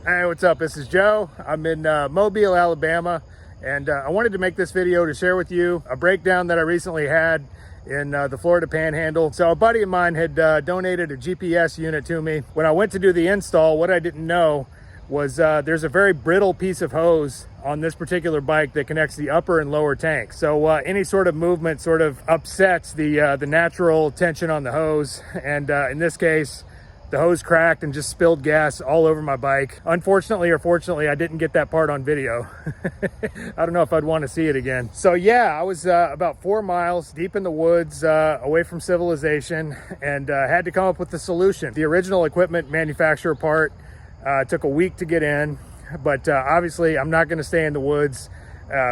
Hey, what's up? This is Joe. I'm in Mobile, Alabama, and I wanted to make this video to share with you a breakdown that I recently had in the Florida Panhandle. So a buddy of mine had donated a GPS unit to me. When I went to do the install, what I didn't know was there's a very brittle piece of hose on this particular bike that connects the upper and lower tank. So any sort of movement sort of upsets the natural tension on the hose, and in this case, the hose cracked and just spilled gas all over my bike. Unfortunately or fortunately, I didn't get that part on video. I don't know if I'd want to see it again. So yeah, I was about 4 miles deep in the woods, away from civilization, and had to come up with a solution. The original equipment manufacturer part took a week to get in, but obviously I'm not gonna stay in the woods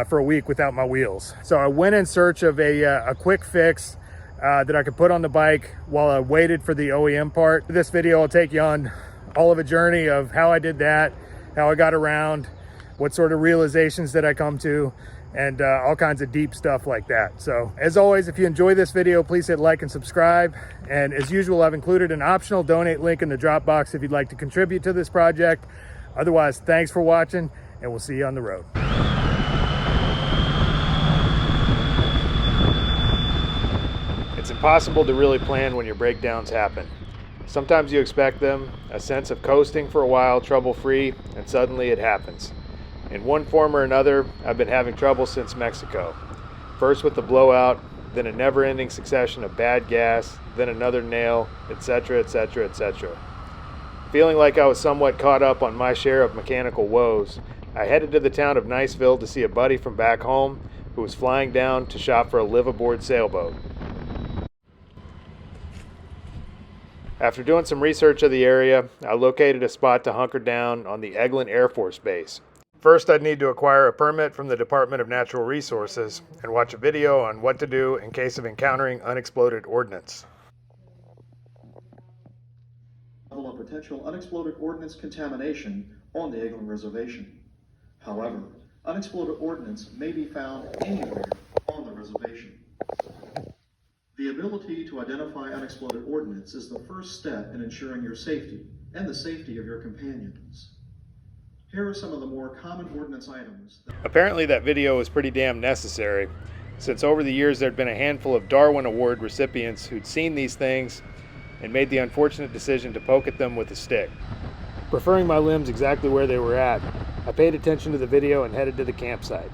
for a week without my wheels. So I went in search of a quick fix that I could put on the bike while I waited for the OEM part. This video will take you on all of a journey of how I did that, how I got around, what sort of realizations that I come to, and all kinds of deep stuff like that. So as always, if you enjoy this video, please hit like and subscribe. And as usual, I've included an optional donate link in the drop box if you'd like to contribute to this project. Otherwise, thanks for watching, and we'll see you on the road. It's impossible to really plan when your breakdowns happen. Sometimes you expect them, a sense of coasting for a while, trouble-free, and suddenly it happens. In one form or another, I've been having trouble since Mexico. First with the blowout, then a never-ending succession of bad gas, then another nail, etc., etc., etc. Feeling like I was somewhat caught up on my share of mechanical woes, I headed to the town of Niceville to see a buddy from back home who was flying down to shop for a live-aboard sailboat. After doing some research of the area, I located a spot to hunker down on the Eglin Air Force Base. First, I'd need to acquire a permit from the Department of Natural Resources and watch a video on what to do in case of encountering unexploded ordnance. Level of potential unexploded ordnance contamination on the Eglin Reservation. However, unexploded ordnance may be found anywhere on the reservation. The ability to identify unexploded ordnance is the first step in ensuring your safety and the safety of your companions. Here are some of the more common ordnance items. Apparently that video was pretty damn necessary, since over the years there'd been a handful of Darwin Award recipients who'd seen these things and made the unfortunate decision to poke at them with a stick. Preferring my limbs exactly where they were at, I paid attention to the video and headed to the campsite.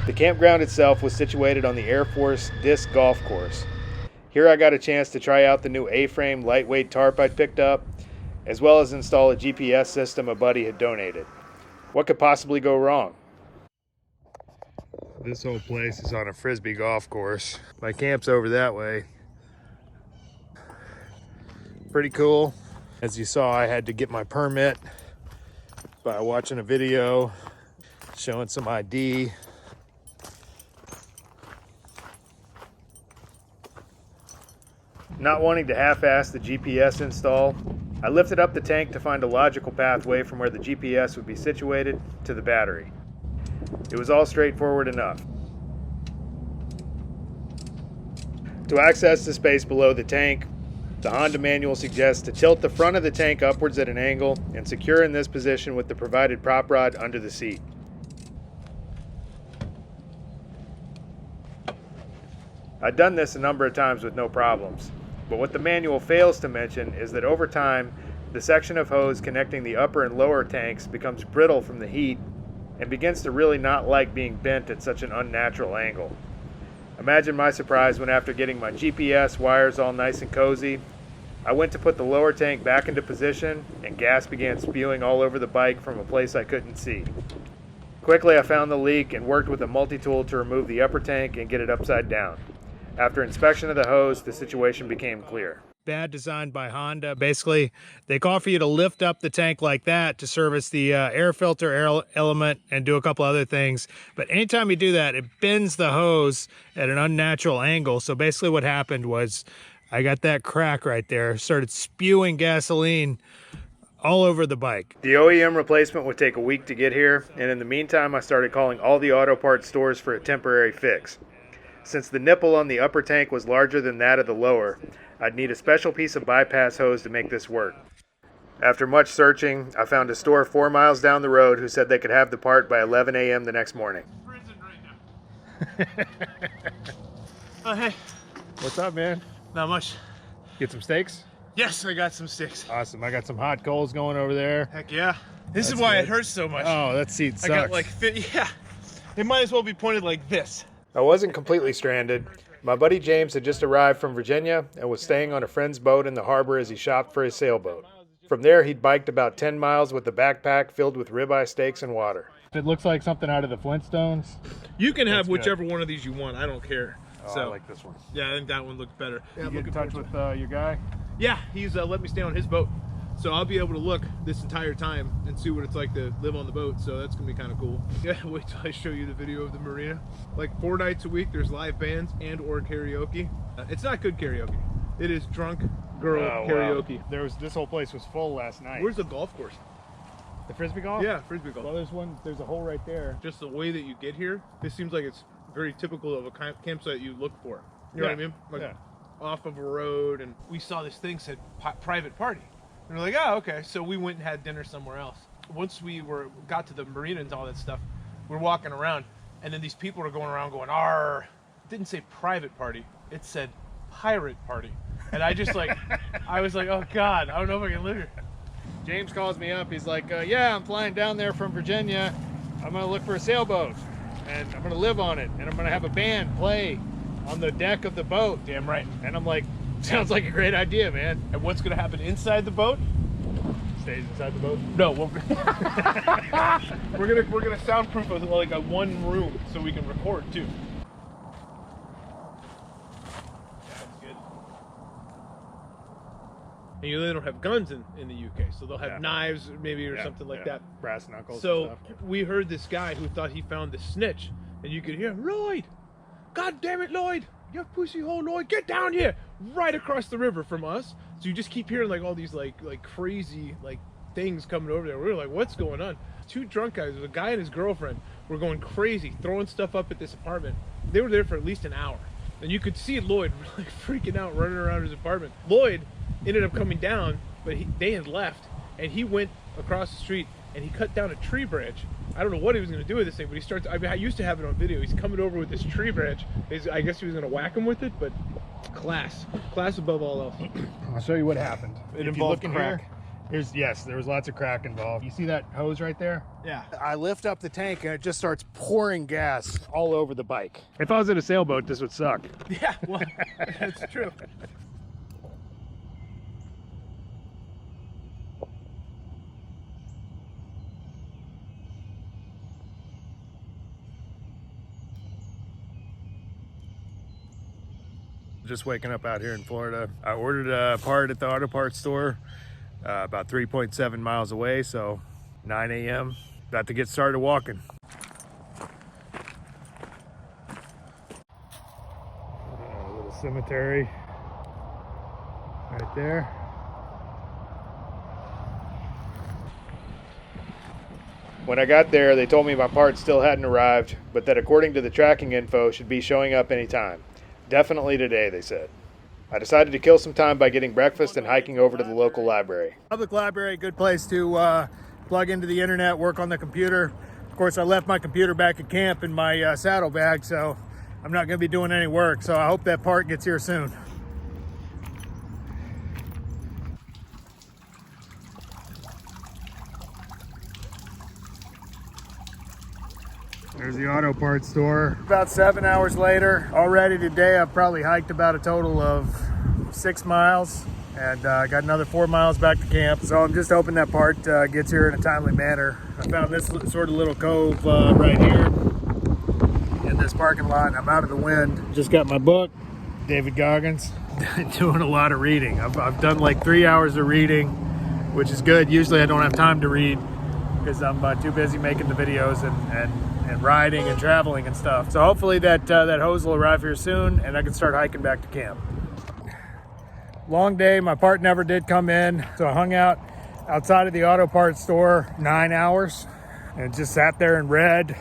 The campground itself was situated on the Air Force Disc Golf Course. Here I got a chance to try out the new A-frame lightweight tarp I'd picked up, as well as install a GPS system a buddy had donated. What could possibly go wrong? This whole place is on a frisbee golf course. My camp's over that way. Pretty cool. As you saw, I had to get my permit by watching a video showing some ID. Not wanting to half-ass the GPS install, I lifted up the tank to find a logical pathway from where the GPS would be situated to the battery. It was all straightforward enough. To access the space below the tank, the Honda manual suggests to tilt the front of the tank upwards at an angle and secure in this position with the provided prop rod under the seat. I'd done this a number of times with no problems. But what the manual fails to mention is that over time, the section of hose connecting the upper and lower tanks becomes brittle from the heat and begins to really not like being bent at such an unnatural angle. Imagine my surprise when, after getting my GPS wires all nice and cozy, I went to put the lower tank back into position and gas began spewing all over the bike from a place I couldn't see. Quickly I found the leak and worked with a multi-tool to remove the upper tank and get it upside down. After inspection of the hose, the situation became clear. bad design by Honda. Basically, they call for you to lift up the tank like that to service the air filter element and do a couple other things. But anytime you do that, it bends the hose at an unnatural angle. So basically what happened was I got that crack right there, started spewing gasoline all over the bike. The OEM replacement would take a week to get here, and in the meantime I started calling all the auto parts stores for a temporary fix. Since the nipple on the upper tank was larger than that of the lower, I'd need a special piece of bypass hose to make this work. After much searching, I found a store 4 miles down the road who said they could have the part by 11 a.m. the next morning. Oh, hey. What's up, man? Not much. Get some steaks? Yes, I got some steaks. Awesome. I got some hot coals going over there. Heck yeah. This That's is why good. it hurts so much. Oh, that seat sucks. I got like, yeah. It might as well be pointed like this. I wasn't completely stranded. My buddy James had just arrived from Virginia and was staying on a friend's boat in the harbor as he shopped for his sailboat. From there, he'd biked about 10 miles with a backpack filled with ribeye steaks and water. It looks like something out of the Flintstones. You can have That's whichever one of these you want. I don't care. Oh, so I like this one. yeah, I think that one looks better. Yeah, You get in touch with your guy? Yeah, he's let me stay on his boat. So I'll be able to look this entire time and see what it's like to live on the boat. So that's gonna be kind of cool. Yeah, wait till I show you the video of the marina. Like 4 nights a week, there's live bands and or karaoke. It's not good karaoke. It is drunk girl karaoke. Wow. This whole place was full last night. Where's the golf course? The frisbee golf? Yeah, frisbee golf. Well, there's a hole right there. Just the way that you get here, this seems like it's very typical of a campsite you look for. You know what I mean? Like off of a road, and we saw this thing said private party. And we're like, oh, okay. So we went and had dinner somewhere else. Once we got to the marina and all that stuff, we're walking around, and then these people are going around going, "Arr!" It didn't say private party. It said pirate party. And I just like, I was like, oh God, I don't know if I can live here. James calls me up. He's like, yeah, I'm flying down there from Virginia. I'm going to look for a sailboat, and I'm going to live on it, and I'm going to have a band play on the deck of the boat. Damn right. And I'm like, sounds like a great idea, man. And what's going to happen inside the boat? Stays inside the boat? No, we're gonna soundproof it like a one room so we can record too. And you really don't have guns in the UK, so they'll have knives maybe or something like that. Brass knuckles. So we heard this guy who thought he found the snitch, and you could hear, Lloyd, God damn it, Lloyd, you pussy hole, Lloyd, get down here, right across the river from us. So you just keep hearing like all these like crazy like things coming over there. We were like, what's going on? 2 drunk guys, a guy and his girlfriend, were going crazy, throwing stuff up at this apartment. They were there for at least an hour, and you could see Lloyd like freaking out, running around his apartment. Lloyd ended up coming down, but they had left, and he went across the street and he cut down a tree branch. I don't know what he was going to do with this thing, but he starts, I used to have it on video. He's coming over with this tree branch. I guess he was going to whack him with it, but class above all else. I'll show you what happened. It involved crack. There was lots of crack involved. You see that hose right there? Yeah. I lift up the tank and it just starts pouring gas all over the bike. If I was in a sailboat, this would suck. Yeah, well, that's true. Just waking up out here in Florida. I ordered a part at the auto parts store about 3.7 miles away, so 9 a.m. About to get started walking. A little cemetery right there. When I got there, they told me my part still hadn't arrived, but that according to the tracking info, should be showing up anytime. Definitely today, they said. I decided to kill some time by getting breakfast and hiking over to the local library. Public library, good place to plug into the internet, work on the computer. Of course, I left my computer back at camp in my saddlebag, so I'm not going to be doing any work. So I hope that part gets here soon. There's the auto parts store. About 7 hours later, already today I've probably hiked about a total of 6 miles and got another 4 miles back to camp. So I'm just hoping that part gets here in a timely manner. I found this sort of little cove right here in this parking lot. I'm out of the wind. Just got my book, David Goggins. doing a lot of reading. I've done like 3 hours of reading, which is good. Usually I don't have time to read because I'm too busy making the videos and riding and traveling and stuff. So hopefully that hose will arrive here soon and I can start hiking back to camp. Long day, my part never did come in, so I hung out outside of the auto parts store 9 hours and just sat there and read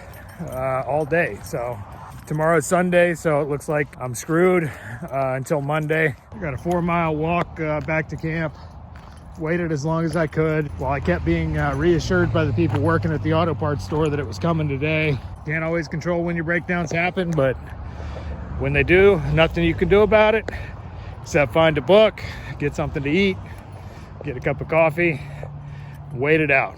all day. So tomorrow's Sunday, so it looks like I'm screwed until Monday. I got a 4-mile walk back to camp. Waited as long as I could while I kept being reassured by the people working at the auto parts store that it was coming today. Can't always control when your breakdowns happen, but when they do, nothing you can do about it except find a book, get something to eat, get a cup of coffee, wait it out.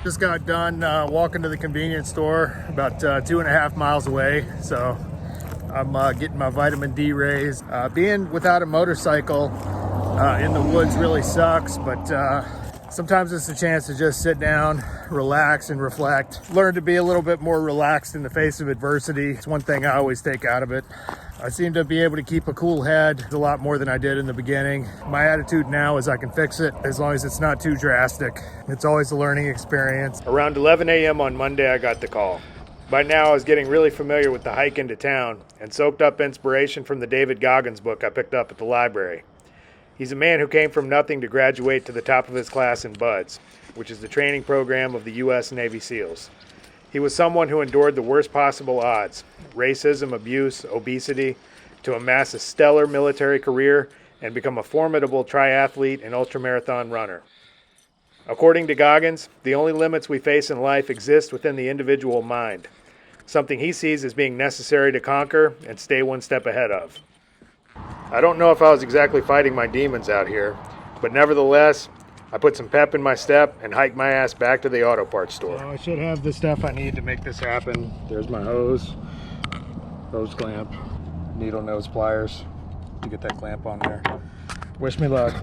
Just got done walking to the convenience store about 2.5 miles away, so I'm getting my vitamin D rays. Being without a motorcycle in the woods really sucks, but sometimes it's a chance to just sit down, relax, and reflect. Learn to be a little bit more relaxed in the face of adversity. It's one thing I always take out of it. I seem to be able to keep a cool head a lot more than I did in the beginning. My attitude now is I can fix it as long as it's not too drastic. It's always a learning experience. Around 11 a.m. on Monday, I got the call. By now, I was getting really familiar with the hike into town and soaked up inspiration from the David Goggins book I picked up at the library. He's a man who came from nothing to graduate to the top of his class in BUDS, which is the training program of the U.S. Navy SEALs. He was someone who endured the worst possible odds, racism, abuse, obesity, to amass a stellar military career and become a formidable triathlete and ultramarathon runner. According to Goggins, the only limits we face in life exist within the individual mind, something he sees as being necessary to conquer and stay one step ahead of. I don't know if I was exactly fighting my demons out here, but nevertheless, I put some pep in my step and hiked my ass back to the auto parts store. So I should have the stuff I need to make this happen. There's my hose clamp, needle nose pliers to get that clamp on there. Wish me luck.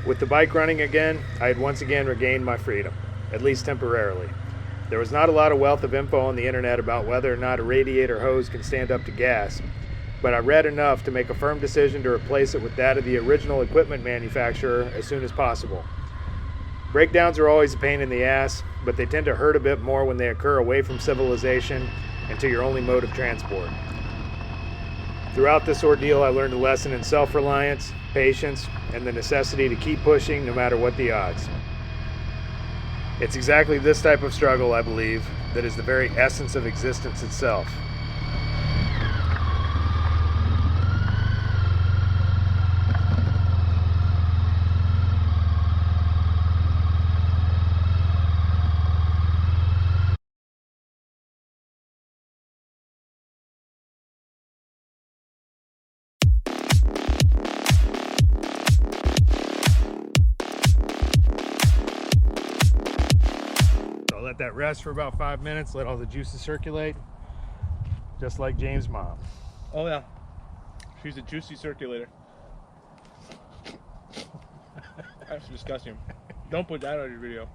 With the bike running again, I had once again regained my freedom, at least temporarily. There was not a lot of wealth of info on the internet about whether or not a radiator hose can stand up to gas, but I read enough to make a firm decision to replace it with that of the original equipment manufacturer as soon as possible. Breakdowns are always a pain in the ass, but they tend to hurt a bit more when they occur away from civilization and to your only mode of transport. Throughout this ordeal, I learned a lesson in self-reliance, patience, and the necessity to keep pushing no matter what the odds. It's exactly this type of struggle, I believe, that is the very essence of existence itself. Let that rest for about 5 minutes, let all the juices circulate, just like James' mom. Oh yeah, she's a juicy circulator. That's disgusting. Don't put that on your video.